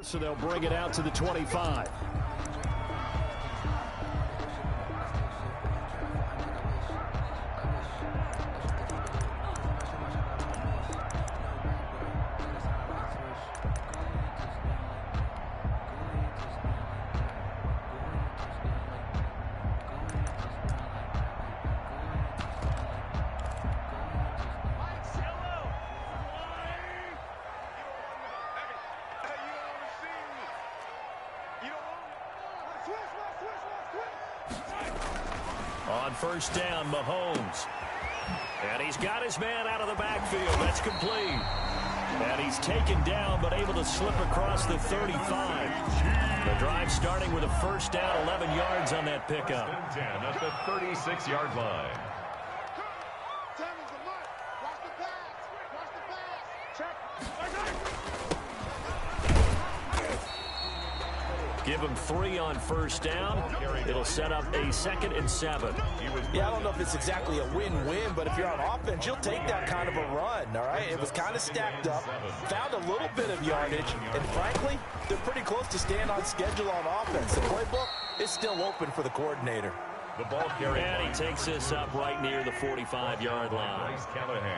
So they'll bring it out to the 25. On first down, Mahomes. And he's got his man out of the backfield. That's complete. And he's taken down but able to slip across the 35. The drive starting with a first down, 11 yards on that pickup. 10 at the 36-yard line. Give him 3 on first down. It'll set up a 2nd and 7. Yeah, I don't know if it's exactly a win-win, but if you're on offense, you'll take that kind of a run, all right? It was kind of stacked up, found a little bit of yardage, and frankly, they're pretty close to staying on schedule on offense. The playbook is still open for the coordinator. The ball carried. And he takes this up right near the 45-yard line.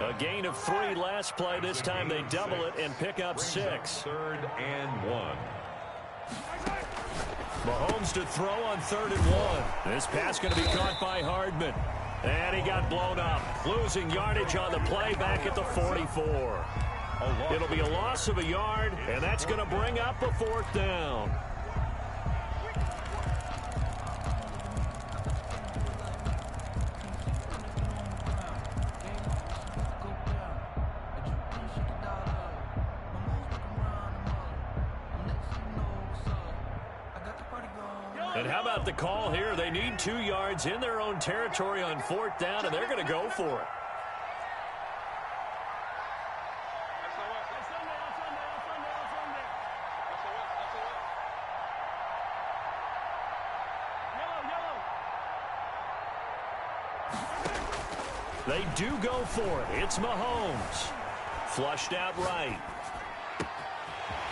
A gain of 3 last play. This time they double it and pick up 6. 3rd and 1. Mahomes to throw on 3rd and 1. This pass going to be caught by Hardman. And he got blown up. Losing yardage on the play back at the 44. It'll be a loss of a yard, and that's going to bring up a 4th down. And how about the call here? They need 2 yards in their own territory on 4th down, and they're going to go for it. They do go for it. It's Mahomes. Flushed out right.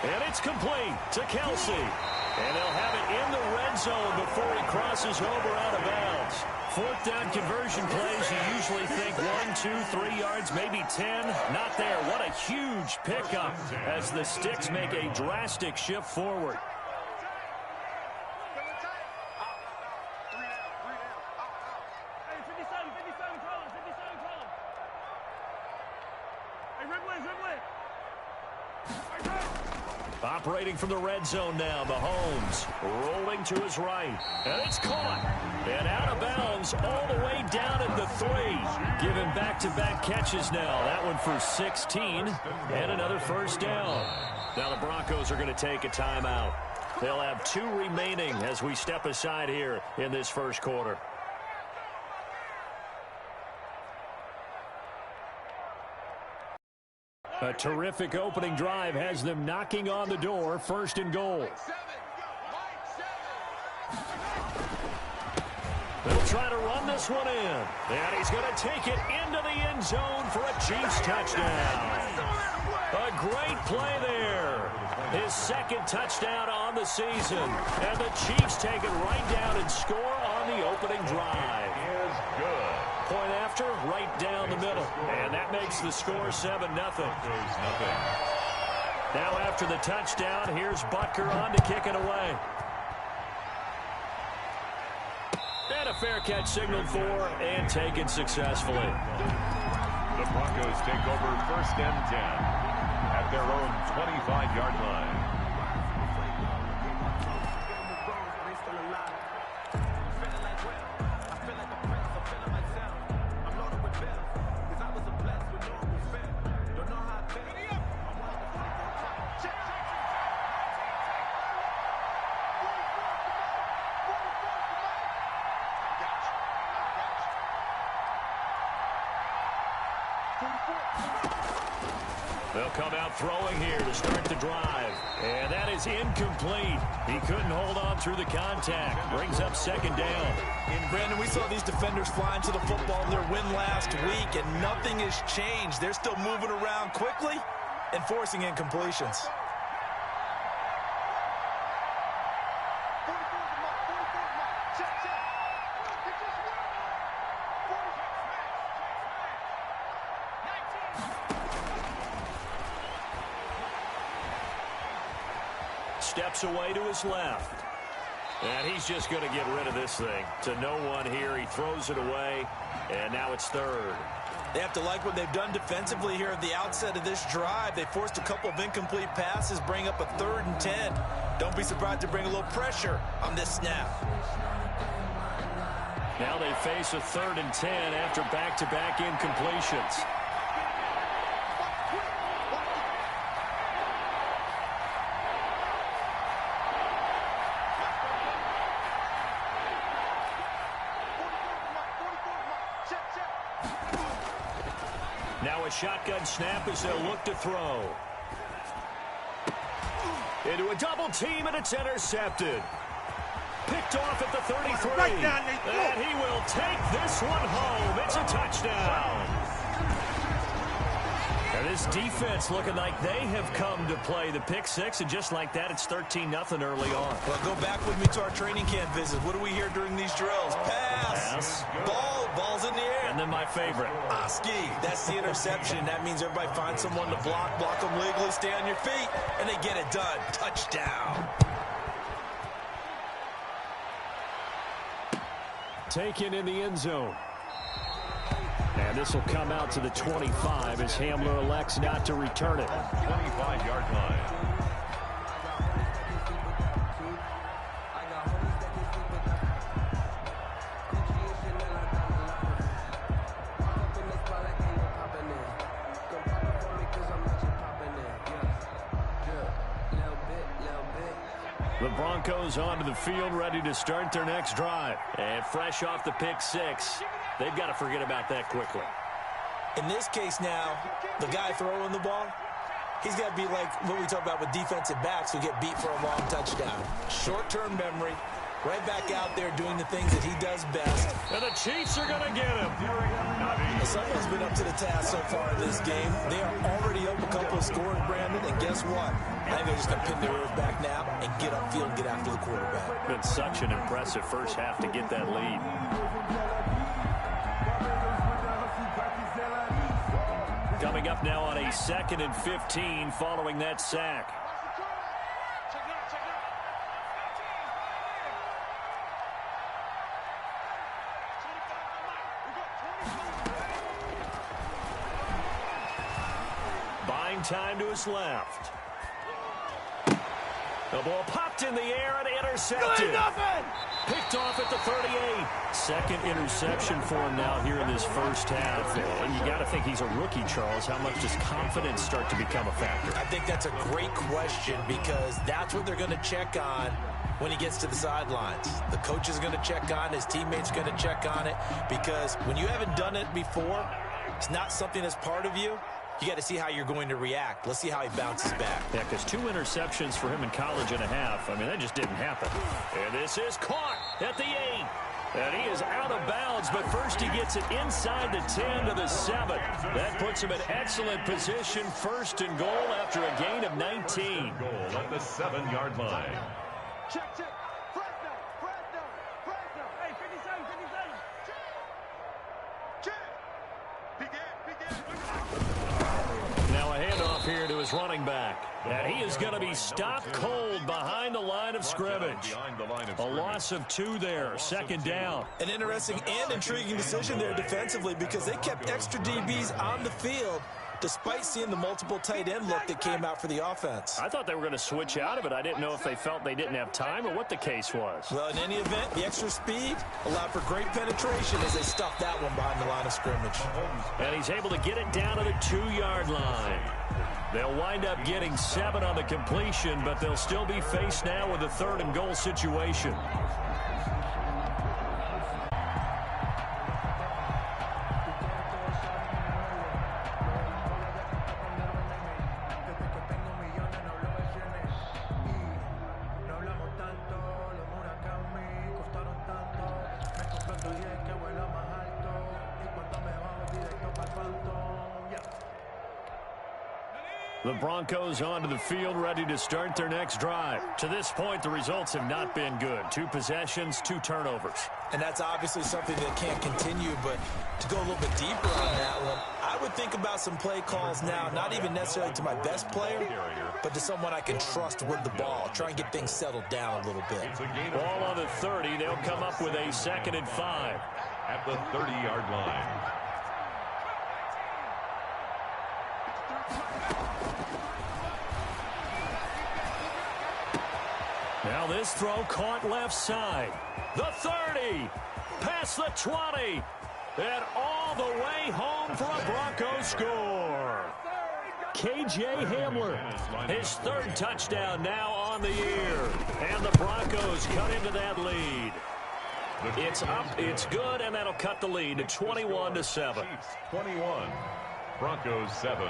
And it's complete to Kelsey. And they'll have it in the red zone before he crosses over out of bounds. 4th down conversion plays, you usually think 1, 2, 3 yards, maybe 10. Not there. What a huge pickup as the Sticks make a drastic shift forward. Operating from the red zone now, Mahomes rolling to his right. And it's caught. And out of bounds all the way down at the 3. Giving back-to-back catches now. That one for 16 and another first down. Now the Broncos are going to take a timeout. They'll have 2 remaining as we step aside here in this first quarter. A terrific opening drive has them knocking on the door. 1st and goal. They'll try to run this one in. And he's going to take it into the end zone for a Chiefs touchdown. A great play there. His 2nd touchdown on the season. And the Chiefs take it right down and score on the opening drive. Is good. Point after, right down the middle. And that makes the score 7-0. Now after the touchdown, here's Butker on to kick it away. And a fair catch signaled for and taken successfully. The Broncos take over 1st and 10 at their own 25-yard line. They'll come out throwing here to start the drive. And that is incomplete. He couldn't hold on through the contact. Brings up 2nd down. And Brandon, we saw these defenders flying to the football in their win last week, and nothing has changed. They're still moving around quickly and forcing incompletions. steps away to his left. And he's just going to get rid of this thing. To no one here. He throws it away, and now it's third. They have to like what they've done defensively here at the outset of this drive. They forced a couple of incomplete passes, bring up a 3rd and 10. Don't be surprised to bring a little pressure on this snap. Now they face a 3rd and 10 after back-to-back incompletions. Now a shotgun snap as they'll look to throw. Into a double team, and it's intercepted. Picked off at the 33. And he will take this one home. It's a touchdown. And this defense looking like they have come to play the pick six, and just like that, it's 13-0 early on. Well, go back with me to our training camp visit. What do we hear during these drills? Pass. Ball's in the air. And then my favorite. Oski. That's the interception. That means everybody finds someone to block them legally, stay on your feet, and they get it done. Touchdown. Taken in the end zone. And this will come out to the 25 as Hamler elects not to return it. 25-yard line. The Broncos onto the field, ready to start their next drive. And fresh off the pick six, they've got to forget about that quickly. In this case now, the guy throwing the ball, he's got to be like what we talk about with defensive backs who get beat for a long touchdown. Short-term memory, right back out there doing the things that he does best. And the Chiefs are going to get him. Someone's been up to the task so far in this game. They are already up a couple of scores, Brandon, and guess what? I think they're just going to pin their ears back now and get upfield and get after the quarterback. Been such an impressive first half to get that lead. Coming up now on a 2nd and 15 following that sack. Buying time to his left. The ball popped in the air and intercepted. Picked off at the 38. Second interception for him now here in this first half. And you got to think he's a rookie, Charles. How much does confidence start to become a factor? I think that's a great question because that's what they're going to check on when he gets to the sidelines. The coach is going to check on it. His teammates are going to check on it because when you haven't done it before, it's not something that's part of you. You got to see how you're going to react. Let's see how he bounces back. Yeah, because 2 interceptions for him in college and a half. I mean, that just didn't happen. And this is caught at the 8. And he is out of bounds, but first he gets it inside the 10 to the 7. That puts him in excellent position. 1st and goal after a gain of 19. Goal at the 7-yard line. Check. Fresno. Hey, 57. Check. Begin. Now a handoff here to his running back. And he is going to be stopped cold behind the line of scrimmage. A loss of 2 there, 2nd down. An interesting and intriguing decision there defensively because they kept extra DBs on the field despite seeing the multiple tight end look that came out for the offense. I thought they were going to switch out of it. I didn't know if they felt they didn't have time or what the case was. Well, in any event, the extra speed allowed for great penetration as they stuffed that one behind the line of scrimmage. And he's able to get it down to the 2-yard line. They'll wind up getting 7 on the completion, but they'll still be faced now with a 3rd and goal situation. The Broncos onto the field, ready to start their next drive. To this point, the results have not been good. 2 possessions, 2 turnovers. And that's obviously something that can't continue, but to go a little bit deeper on that one, I would think about some play calls now, not even necessarily to my best player, but to someone I can trust with the ball. Try and get things settled down a little bit. Ball on the 30. They'll come up with a 2nd and 5. At the 30-yard line. Now this throw caught left side. The 30. Past the 20. And all the way home for a Broncos score. K.J. Hamler, his 3rd touchdown now on the year. And the Broncos cut into that lead. It's up, it's good, and that'll cut the lead to 21-7. 21, Broncos 7.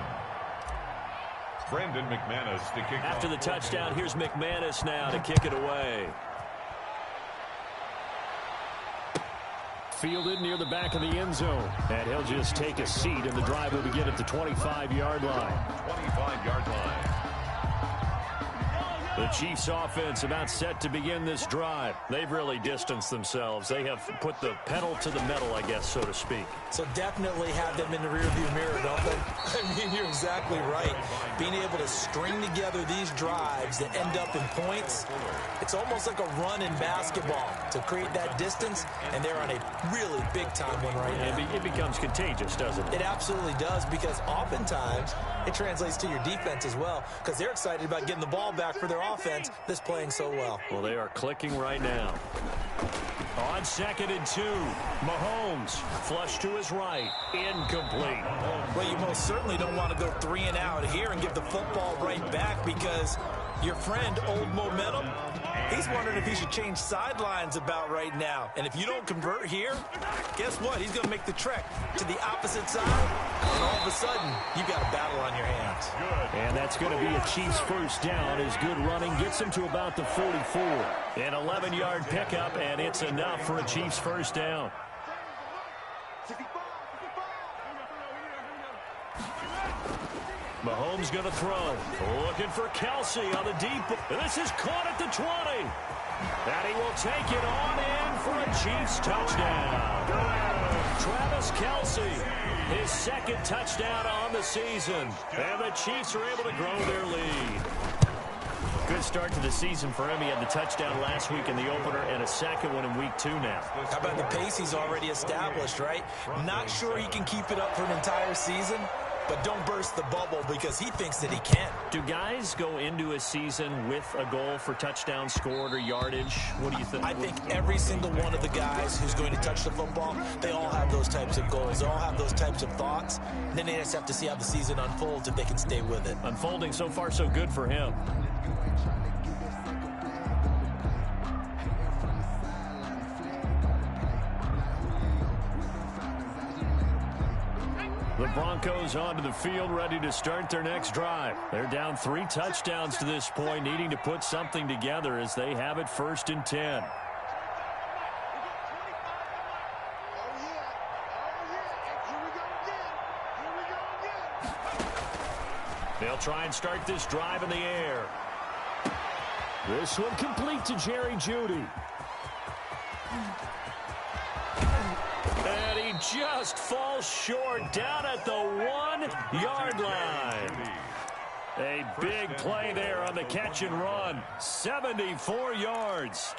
Brandon McManus to kick After the touchdown, here's McManus now to kick it away. Fielded near the back of the end zone. And he'll just take a seat, and the drive will begin at the 25-yard line. 25-yard line. The Chiefs offense about set to begin this drive. They've really distanced themselves. They have put the pedal to the metal, I guess, so to speak. So definitely have them in the rearview mirror, don't they? I mean, you're exactly right. Being able to string together these drives that end up in points, it's almost like a run in basketball to create that distance, and they're on a really big-time one right now. It becomes contagious, doesn't it? It absolutely does, because oftentimes it translates to your defense as well, because they're excited about getting the ball back for their offense that's playing so well. Well, they are clicking right now. On 2nd and 2, Mahomes flush to his right, incomplete. Well, you most certainly don't want to go 3 and out here and give the football right back, because your friend, Old Momentum, he's wondering if he should change sidelines about right now. And if you don't convert here, guess what? He's going to make the trek to the opposite side, and all of a sudden, you've got a battle on your hands. And that's going to be a Chiefs first down as good running gets him to about the 44. An 11-yard pickup, and it's enough for a Chiefs first down. Mahomes going to throw. Looking for Kelsey on the deep. This is caught at the 20. And he will take it on in for a Chiefs touchdown. Travis Kelsey, his 2nd touchdown on the season. And the Chiefs are able to grow their lead. Good start to the season for him. He had the touchdown last week in the opener and a 2nd one in week 2 now. How about the pace he's already established, right? Not sure he can keep it up for an entire season, but don't burst the bubble, because he thinks that he can. Do guys go into a season with a goal for touchdown scored or yardage? What do you think? I think every single one of the guys who's going to touch the football, they all have those types of goals. They all have those types of thoughts. And then they just have to see how the season unfolds if they can stay with it. Unfolding so far so good for him. The Broncos onto the field, ready to start their next drive. They're down 3 touchdowns to this point, needing to put something together as they have it 1st and 10. They'll try and start this drive in the air. This one complete to Jerry Jeudy. And he just falls short down at the 1-yard line. A big play there on the catch and run. 74 yards.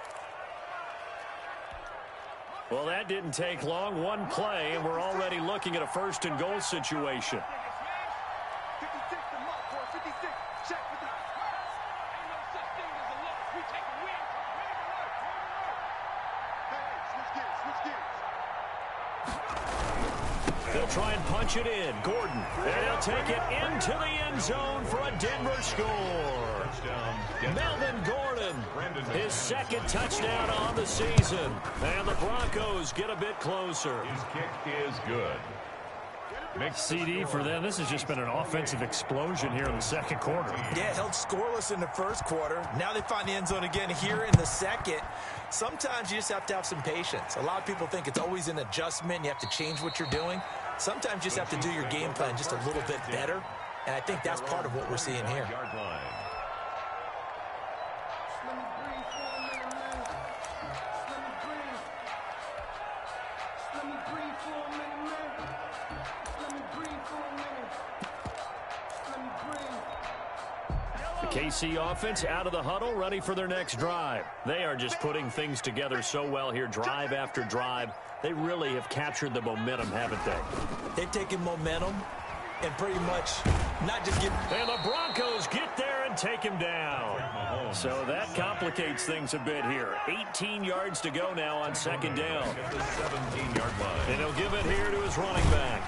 Well, that didn't take long. 1 play, and we're already looking at a 1st and goal situation. 56 to mark for 56. Check with the... Ain't no such thing as a loss. We take a win. Hey, switch gears. They'll try and punch it in. Gordon. And he'll take it into the end zone for a Denver score. Melvin Gordon, his 2nd touchdown on the season. And the Broncos get a bit closer. His kick is good. CD for them. This has just been an offensive explosion here in the 2nd quarter. Yeah, held scoreless in the 1st quarter. Now they find the end zone again here in the 2nd. Sometimes you just have to have some patience. A lot of people think it's always an adjustment. You have to change what you're doing. Sometimes you just have to do your game plan just a little bit better. And I think that's part of what we're seeing here. The KC offense out of the huddle, ready for their next drive. They are just putting things together so well here, drive after drive. They really have captured the momentum, haven't they? They've taken momentum and pretty much not just get... And the Broncos get there and take him down. So that complicates things a bit here. 18 yards to go now on second down. At the 17-yard line. And he'll give it here to his running back.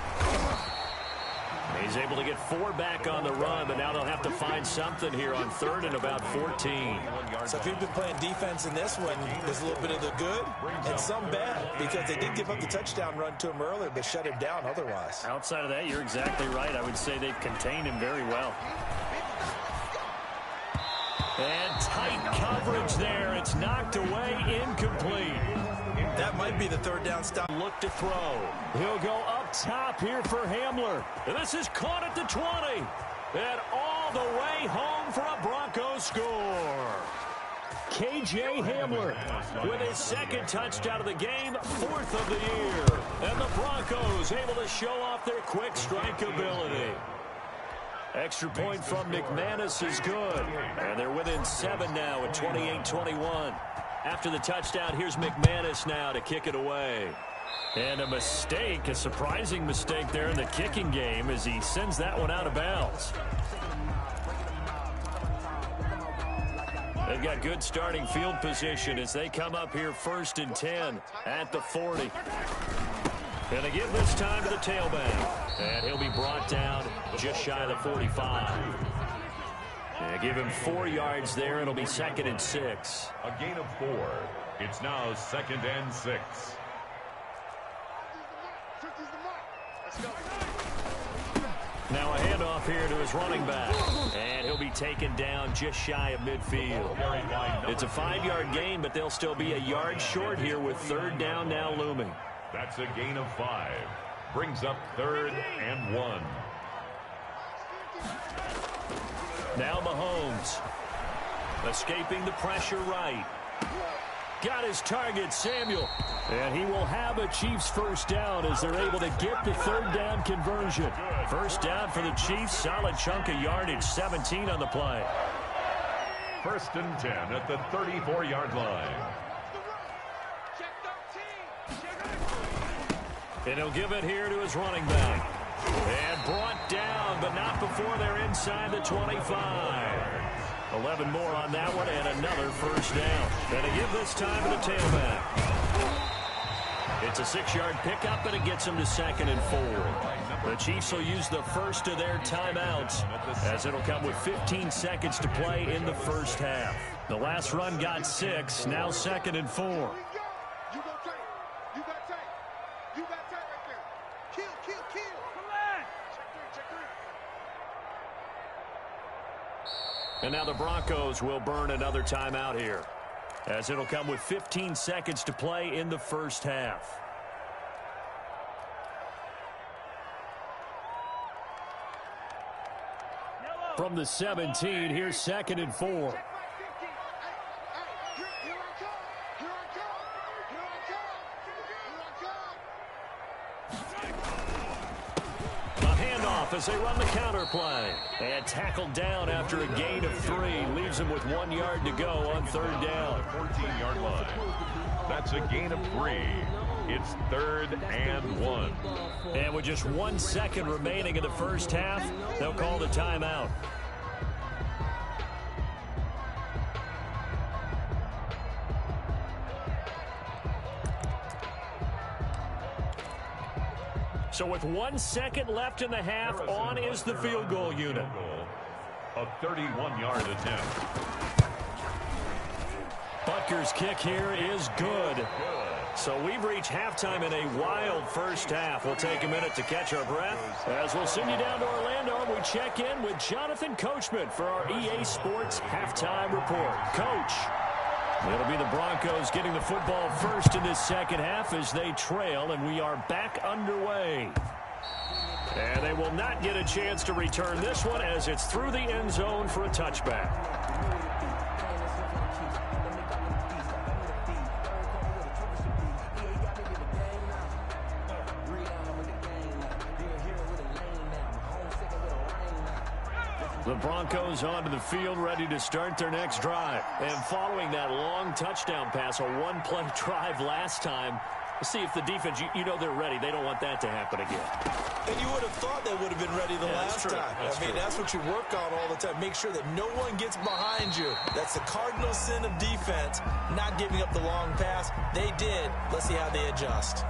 He's able to get 4 back on the run, but now they'll have to find something here on third and about 14. So if you've been playing defense in this one, there's a little bit of the good and some bad, because they did give up the touchdown run to him earlier, but shut him down otherwise. Outside of that, you're exactly right. I would say they've contained him very well. And tight coverage there. It's knocked away, incomplete. That might be the third down stop. Look to throw. He'll go up top here for Hamler. And this is caught at the 20. And all the way home for a Broncos score. KJ Hamler with his second touchdown of the game, 4th of the year. And the Broncos able to show off their quick strike ability. Extra point from McManus is good. And they're within 7 now at 28-21. After the touchdown, here's McManus now to kick it away. And a mistake, a surprising mistake there in the kicking game as he sends that one out of bounds. They've got good starting field position as they come up here 1st and 10 at the 40. And they give this time to the tailback. And he'll be brought down just shy of the 45. And give him 4 yards there. It'll be 2nd and 6. A gain of 4. It's now 2nd and 6. Now a handoff here to his running back. And he'll be taken down just shy of midfield. It's a 5-yard gain, but they'll still be a yard short here with 3rd down now looming. That's a gain of 5. Brings up 3rd and 1. Now Mahomes. Escaping the pressure right. Got his target, Samuel. And he will have a Chiefs first down as they're able to get the 3rd down conversion. First down for the Chiefs. Solid chunk of yardage. 17 on the play. 1st and 10 at the 34-yard line. And he'll give it here to his running back. And brought down, but not before they're inside the 25. 11 more on that one, and another first down. And to give this time to the tailback. It's a 6-yard pickup, and it gets them to 2nd and 4. The Chiefs will use the first of their timeouts, as it'll come with 15 seconds to play in the first half. The last run got 6, now 2nd and 4. And now the Broncos will burn another timeout here, as it'll come with 15 seconds to play in the first half. From the 17, here's 2nd and 4. As they run the counter play. And tackled down after a gain of 3. Leaves them with 1 yard to go on 3rd down. 14-yard line. That's a gain of 3. It's 3rd and 1. And with just 1 second remaining in the first half, they'll call the timeout. So with 1 second left in the half, on is the field goal unit. A 31-yard attempt. Butker's kick here is good. So we've reached halftime in a wild first half. We'll take a minute to catch our breath as we'll send you down to Orlando and we check in with Jonathan Coachman for our EA Sports Halftime Report. Coach. It'll be the Broncos getting the football first in this second half as they trail, and we are back underway. And they will not get a chance to return this one as it's through the end zone for a touchback. The Broncos onto the field, ready to start their next drive. And following that long touchdown pass, a one-play drive last time, let's see if the defense, you know they're ready. They don't want that to happen again. And you would have thought they would have been ready the last time. That's what you work on all the time. Make sure that no one gets behind you. That's the cardinal sin of defense, not giving up the long pass. They did. Let's see how they adjust.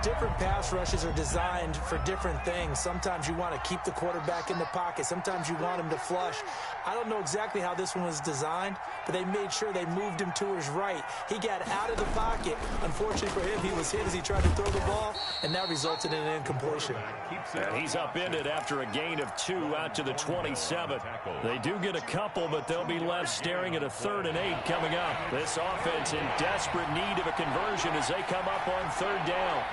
Different pass rushes are designed for different things. Sometimes you want to keep the quarterback in the pocket. Sometimes you want him to flush. I don't know exactly how this one was designed, but they made sure they moved him to his right. He got out of the pocket. Unfortunately for him, he was hit as he tried to throw the ball, and that resulted in an incompletion. And he's upended after a gain of 2 out to the 27. They do get a couple, but they'll be left staring at a 3rd and 8 coming up. This offense in desperate need of a conversion as they come up on 3rd down.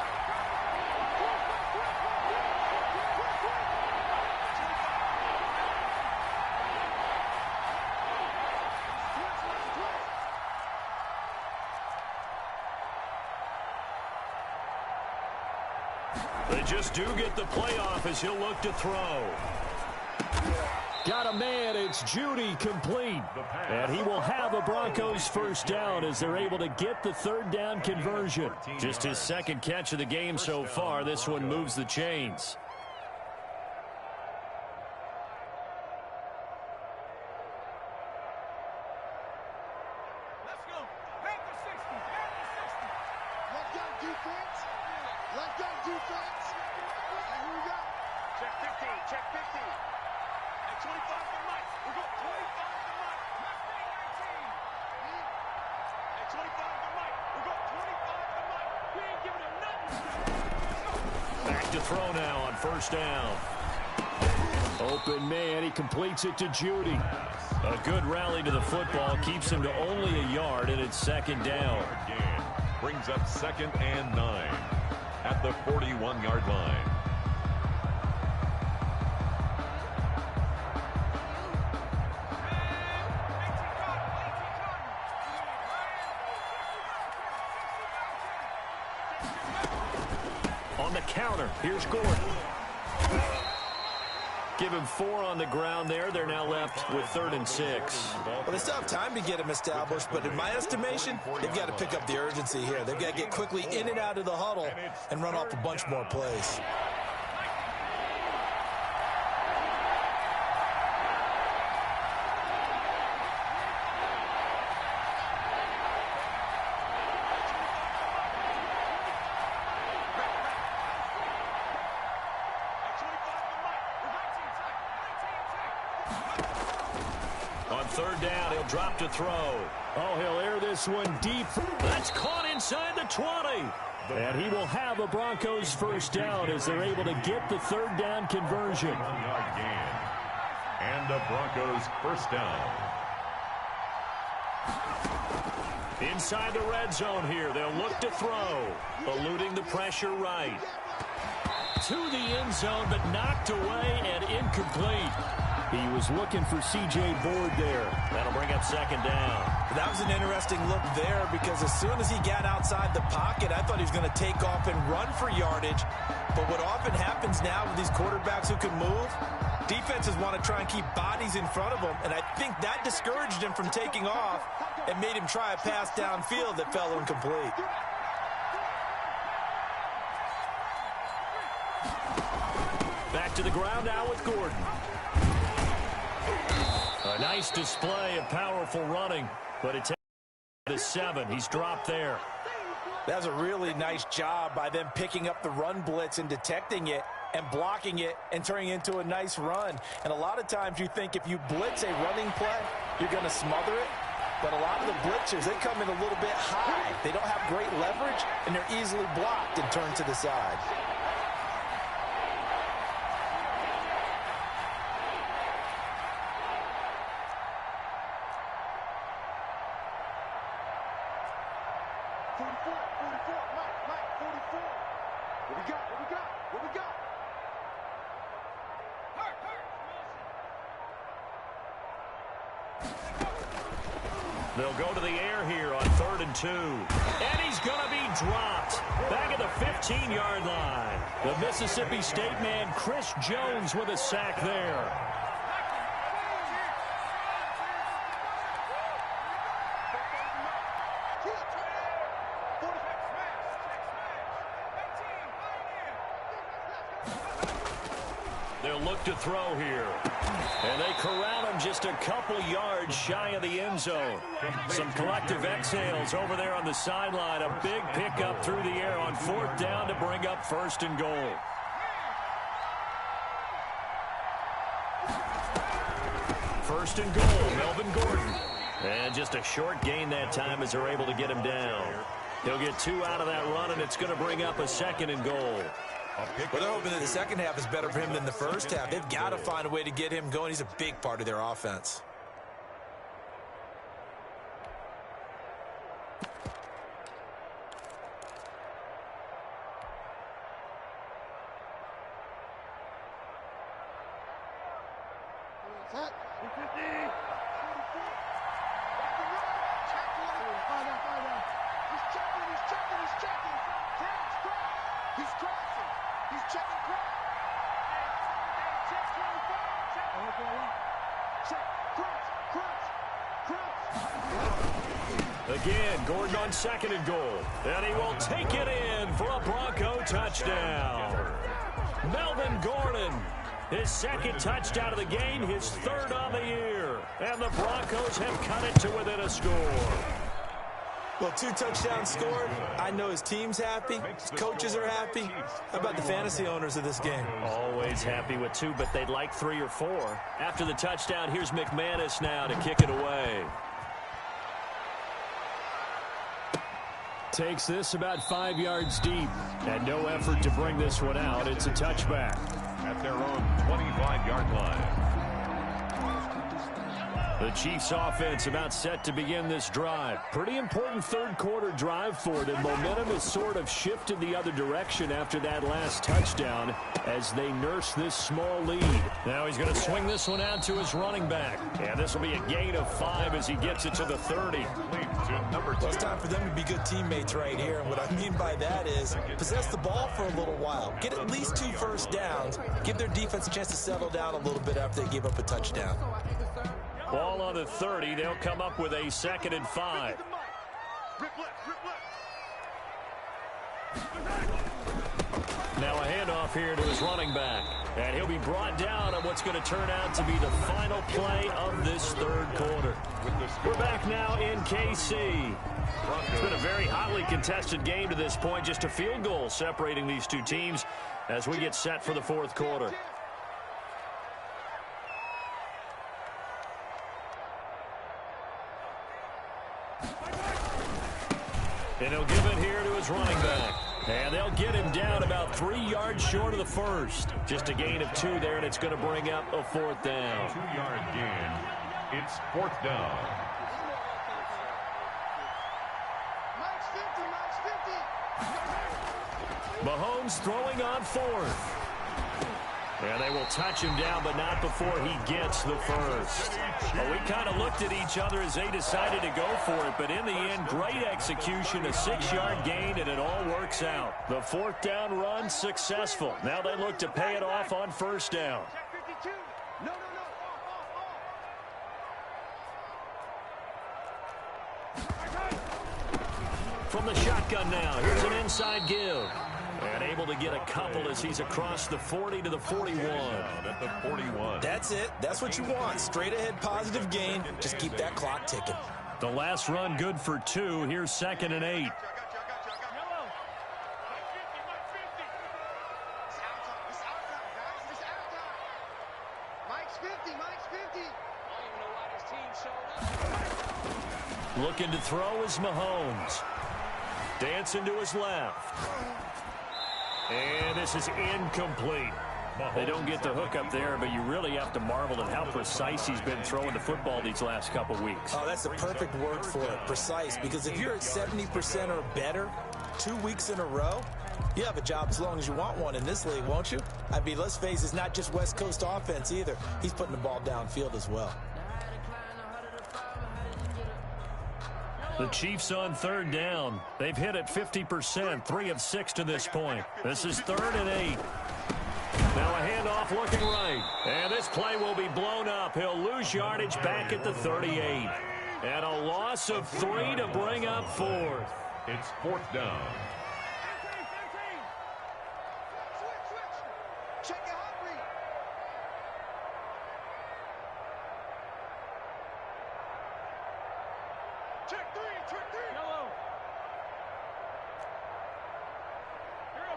They just do get the playoff as he'll look to throw. Got a man. It's Judy complete. And he will have a Broncos first down as they're able to get the 3rd down conversion. Just his 2nd catch of the game so far. This one moves the chains. Let's go. Back to 60. Back to 60. Let's go, defense. Let's go, defense. And here we go. Check 15. Check 15. At 25 for Mike. We go 25 for Mike. Left wing 19. At 25 for Mike. We go 25 for Mike. We ain't giving him nothing. Back to throw now on 1st down. Open man. He completes it to Judy. A good rally to the football. Keeps him to only a yard, and it's 2nd down. Brings up 2nd and 9 at the 41-yard line. On the counter, here's Gordon. Give him 4 on the ground there. They're now left with 3rd and 6. Well, they still have time to get him established, but in my estimation, they've got to pick up the urgency here. They've got to get quickly in and out of the huddle and run off a bunch more plays. On 3rd down, he'll drop to throw. Oh, he'll air this one deep. That's caught inside the 20. And he will have a Broncos first down as they're able to get the 3rd down conversion. 1-yard gain. And the Broncos first down. Inside the red zone here, they'll look to throw. Eluding the pressure right. To the end zone, but knocked away and incomplete. He was looking for C.J. Board there. That'll bring up 2nd down. That was an interesting look there because as soon as he got outside the pocket, I thought he was going to take off and run for yardage. But what often happens now with these quarterbacks who can move, defenses want to try and keep bodies in front of them, and I think that discouraged him from taking off and made him try a pass downfield that fell incomplete. Back to the ground now with Gordon. A nice display of powerful running, but it's to 7. He's dropped there. That was a really nice job by them picking up the run blitz and detecting it and blocking it and turning it into a nice run. And a lot of times you think if you blitz a running play, you're going to smother it. But a lot of the blitzers, they come in a little bit high. They don't have great leverage, and they're easily blocked and turned to the side. They'll go to the air here on 3rd and 2. And he's going to be dropped back at the 15-yard line. The Mississippi State man, Chris Jones, with a sack there. They'll look to throw here. And they corral him just a couple yards shy of the end zone. Some collective exhales over there on the sideline. A big pickup through the air on 4th down to bring up 1st and goal. First and goal, Melvin Gordon. And just a short gain that time as they're able to get him down. He'll get 2 out of that run, and it's going to bring up a 2nd and goal. Well, they're hoping that the second half is better for him than the first half. They've got to find a way to get him going. He's a big part of their offense. Again, Gordon on 2nd and goal. And he will take it in for a Bronco touchdown. Melvin Gordon, his 2nd touchdown of the game, his 3rd on the year. And the Broncos have cut it to within a score. Well, 2 touchdowns scored. I know his team's happy. His coaches are happy. How about the fantasy owners of this game? Always happy with 2, but they'd like 3 or 4. After the touchdown, here's McManus now to kick it away. Takes this about 5 yards deep. And no effort to bring this one out. It's a touchback. At their own 25-yard line. The Chiefs offense about set to begin this drive. Pretty important 3rd quarter drive for them. Momentum has sort of shifted the other direction after that last touchdown as they nurse this small lead. Now he's going to swing this one out to his running back. And this will be a gain of 5 as he gets it to the 30. Well, it's time for them to be good teammates right here. And what I mean by that is possess the ball for a little while. Get at least 2 first downs. Give their defense a chance to settle down a little bit after they give up a touchdown. Ball on the 30. They'll come up with a 2nd and 5. Now a handoff here to his running back. And he'll be brought down on what's going to turn out to be the final play of this 3rd quarter. We're back now in KC. It's been a very hotly contested game to this point. Just a field goal separating these 2 teams as we get set for the 4th quarter. And he'll give it here to his running back. And they'll get him down about 3 yards short of the first. Just a gain of 2 there, and it's going to bring up a 4th down. 2-yard gain. It's 4th down. Mahomes throwing on 4th. And they will touch him down, but not before he gets the first. Well, we kind of looked at each other as they decided to go for it, but in the end, great execution, a 6-yard gain, and it all works out. The 4th down run successful. Now they look to pay it off on 1st down. From the shotgun now, here's an inside give. And able to get a couple as he's across the 40 to the 41. At the 41. That's it. That's what you want. Straight ahead positive gain. Just keep that clock ticking. The last run good for 2. Here's 2nd and 8. Looking to throw is Mahomes. Dancing to his left. And this is incomplete. They don't get the hook up there, but you really have to marvel at how precise he's been throwing the football these last couple weeks. Oh, that's the perfect word for it, precise, because if you're at 70% or better 2 weeks in a row, you have a job as long as you want one in this league, won't you? I mean, let's face it, it's not just West Coast offense either. He's putting the ball downfield as well. The Chiefs on third down. They've hit it 50%, 3 of 6 to this point. This is 3rd and 8. Now a handoff looking right. And this play will be blown up. He'll lose yardage back at the 38. And a loss of 3 to bring up 4th. It's 4th down. Check your hot read. Check 3, check 3. Yellow. Here go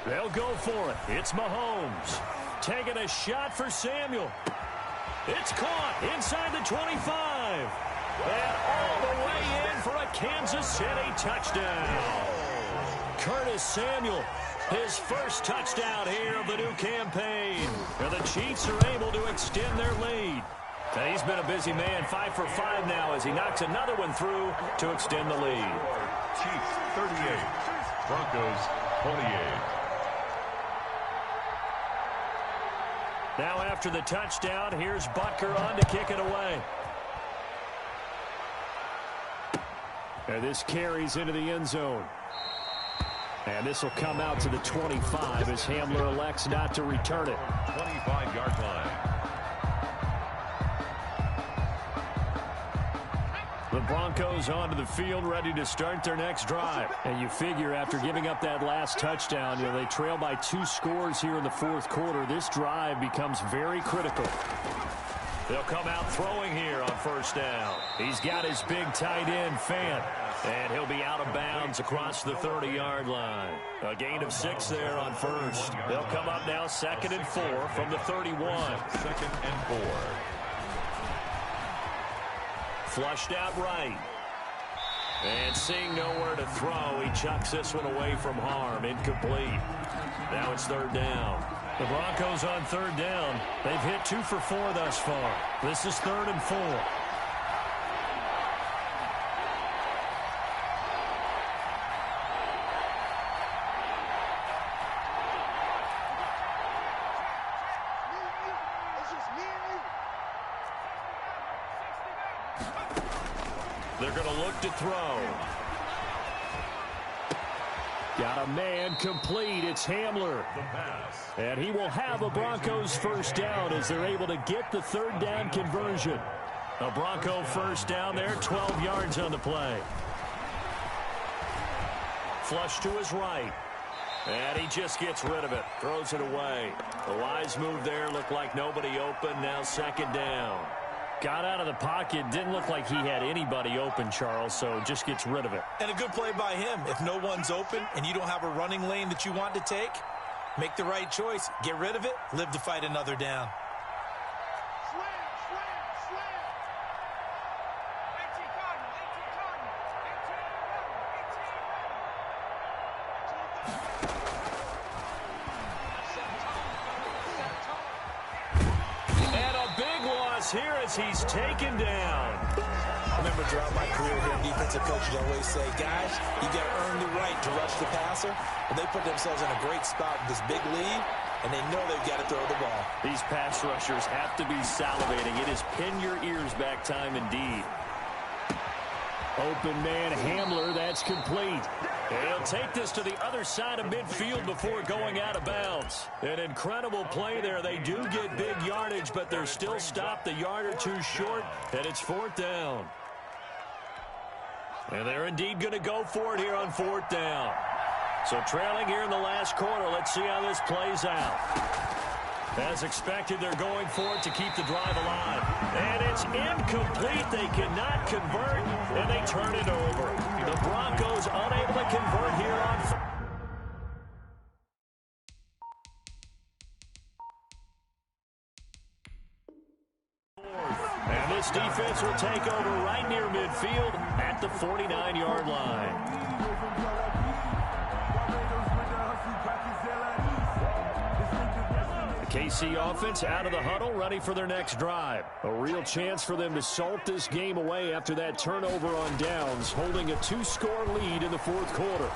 15. They'll go for it. It's Mahomes. Taking a shot for Samuel. It's caught inside the 25. And all the way in for a Kansas City touchdown. Curtis Samuel, his first touchdown here of the new campaign. And the Chiefs are able to extend their lead. And he's been a busy man, 5 for 5 now as he knocks another one through to extend the lead. Chiefs 38, Broncos 28. Now after the touchdown, here's Butker on to kick it away. And this carries into the end zone. And this will come out to the 25 as Hamler elects not to return it. 25-yard line. The Broncos onto the field ready to start their next drive. And you figure after giving up that last touchdown, they trail by 2 scores here in the 4th quarter. This drive becomes very critical. They'll come out throwing here on 1st down. He's got his big tight end, Fant. And he'll be out of bounds across the 30-yard line. A gain of 6 there on 1st. They'll come up now 2nd and 4 from the 31. 2nd and 4. Flushed out right. And seeing nowhere to throw, he chucks this one away from harm. Incomplete. Now it's 3rd down. The Broncos on 3rd down. They've hit 2 for 4 thus far. This is 3rd and 4. They're going to look to throw. Got a man complete. It's Hamler. And he will have a Broncos 1st down as they're able to get the 3rd down conversion. A Bronco 1st down there, 12 yards on the play. Flush to his right. And he just gets rid of it. Throws it away. The wise move there. Looked like nobody open. Now 2nd down. Got out of the pocket. Didn't look like he had anybody open, Charles, so just gets rid of it. And a good play by him. If no one's open and you don't have a running lane that you want to take, make the right choice. Get rid of it. Live to fight another down. Here as he's taken down. I remember throughout my career here, defensive coaches always say, guys, you got to earn the right to rush the passer. And they put themselves in a great spot with this big lead, and they know they've got to throw the ball. These pass rushers have to be salivating. It is pin your ears back time indeed. Open man Hamler, that's complete. And he'll take this to the other side of midfield before going out of bounds. An incredible play there. They do get big yardage, but they're still stopped a yard or 2 short, and it's 4th down. And they're indeed going to go for it here on 4th down. So trailing here in the last quarter, let's see how this plays out. As expected, they're going for it to keep the drive alive. And it's incomplete. They cannot convert, and they turn it over. The Broncos unable to convert here on 4th. And this defense will take over right near midfield at the 49-yard line. KC offense out of the huddle, ready for their next drive. A real chance for them to salt this game away after that turnover on downs, holding a 2-score lead in the 4th quarter.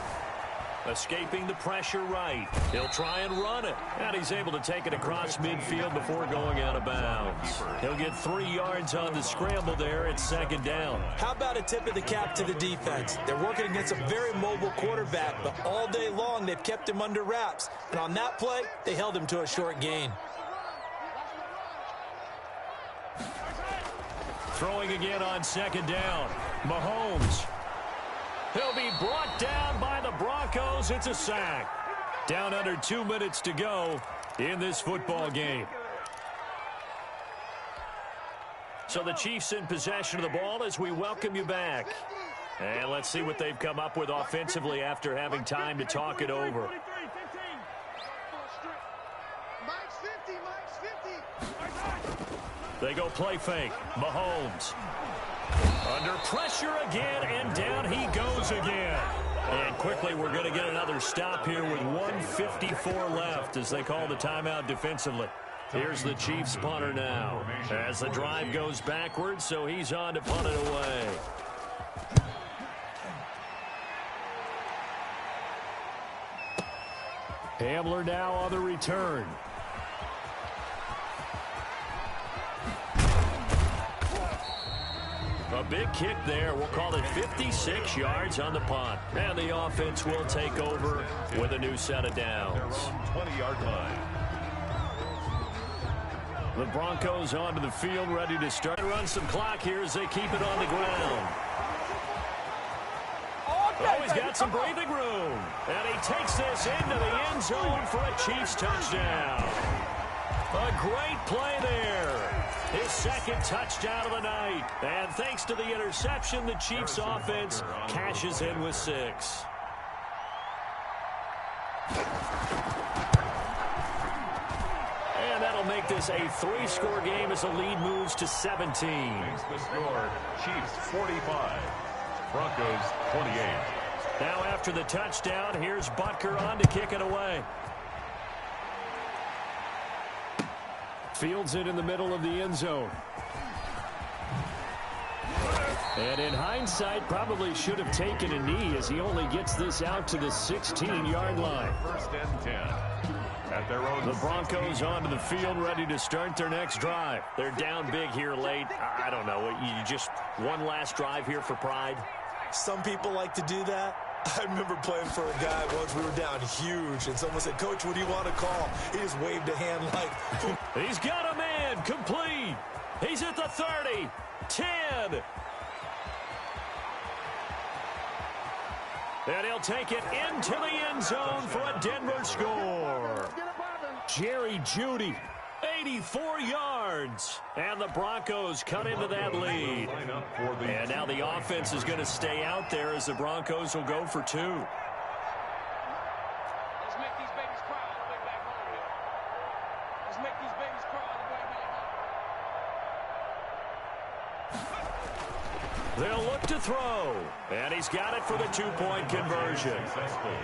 Escaping the pressure right. He'll try and run it. And he's able to take it across midfield before going out of bounds. He'll get 3 yards on the scramble there. It's second down. How about a tip of the cap to the defense? They're working against a very mobile quarterback, but all day long they've kept him under wraps. And on that play, they held him to a short gain. Throwing again on second down. Mahomes. He'll be brought down by the Broncos. It's a sack. Down under 2 minutes to go in this football game. So the Chiefs in possession of the ball as we welcome you back. And let's see what they've come up with offensively after having time to talk it over. They go play fake. Mahomes. Under pressure again, and down he goes again. And quickly we're going to get another stop here with 1:54 left as they call the timeout defensively. Here's the Chiefs punter now as the drive goes backwards, so he's on to punt it away. Hamler now on the return. A big kick there. We'll call it 56 yards on the punt. And the offense will take over with a new set of downs. Their own 20-yard line. The Broncos onto the field, ready to start. Run some clock here as they keep it on the ground. Oh, he's got some breathing room. And he takes this into the end zone for a Chiefs touchdown. A great play there. His second touchdown of the night. And thanks to the interception, the Chiefs offense cashes in with 6. And that'll make this a 3-score game as the lead moves to 17. Makes the score Chiefs 45, Broncos 28. Now after the touchdown, here's Butker on to kick it away. Fields it in the middle of the end zone. And in hindsight, probably should have taken a knee as he only gets this out to the 16-yard line. First and 10 at their own. The Broncos onto the field, ready to start their next drive. They're down big here late. I don't know. You just one last drive here for pride? Some people like to do that. I remember playing for a guy once. We were down huge, and someone said, "Coach, what do you want to call?" He just waved a hand like... He's got a man, complete. He's at the 30, 10. And he'll take it into the end zone for a Denver score. Jerry Jeudy, 84 yards. And the Broncos cut into that lead. And now the offense is going to stay out there as the Broncos will go for 2. Let's make these babies cry all the way back home here. Let's make these babies cry all the way back home. They'll look to throw. And he's got it for the 2-point conversion.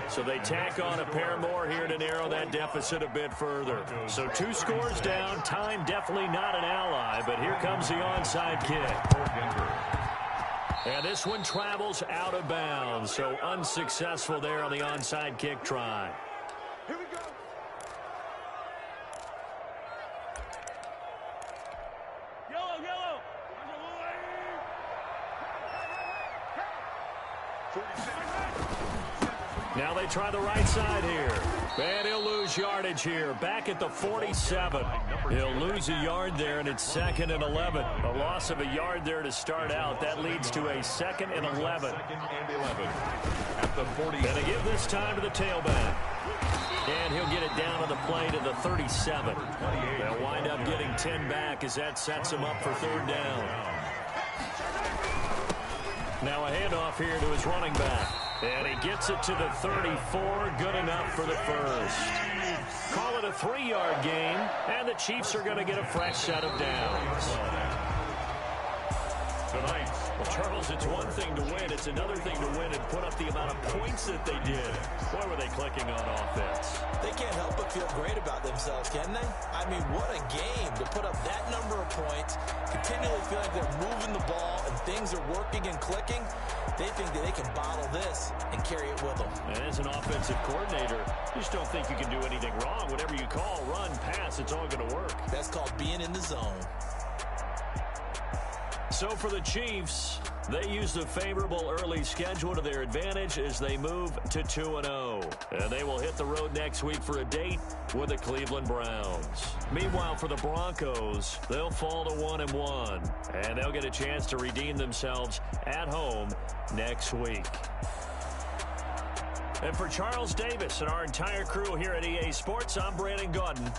So they tack on a pair more here to narrow that deficit a bit further. So 2 scores down. Time definitely not an ally, but here comes the onside kick. And this one travels out of bounds. So unsuccessful there on the onside kick try. Here we go. Yellow, yellow. Now they try the right side here. And he'll lose yardage here. Back at the 47. He'll lose a yard there, and it's 2nd and 11. A loss of a yard there to start out. That leads to a 2nd and 11. 2nd and 11 at the 40. And they give this time to the tailback. And he'll get it down on the play to the 37. They'll wind up getting 10 back as that sets him up for 3rd down. Now a handoff here to his running back. And he gets it to the 34. Good enough for the first. Call it a 3-yard gain. And the Chiefs are going to get a fresh set of downs. Tonight's Well, Charles, it's one thing to win. It's another thing to win and put up the amount of points that they did. Boy, were they clicking on offense. They can't help but feel great about themselves, can they? I mean, what a game to put up that number of points, continually feel like they're moving the ball and things are working and clicking. They think that they can bottle this and carry it with them. And as an offensive coordinator, you just don't think you can do anything wrong. Whatever you call, run, pass, it's all going to work. That's called being in the zone. So for the Chiefs, they use the favorable early schedule to their advantage as they move to 2-0. And they will hit the road next week for a date with the Cleveland Browns. Meanwhile, for the Broncos, they'll fall to 1-1. And they'll get a chance to redeem themselves at home next week. And for Charles Davis and our entire crew here at EA Sports, I'm Brandon Gaudin.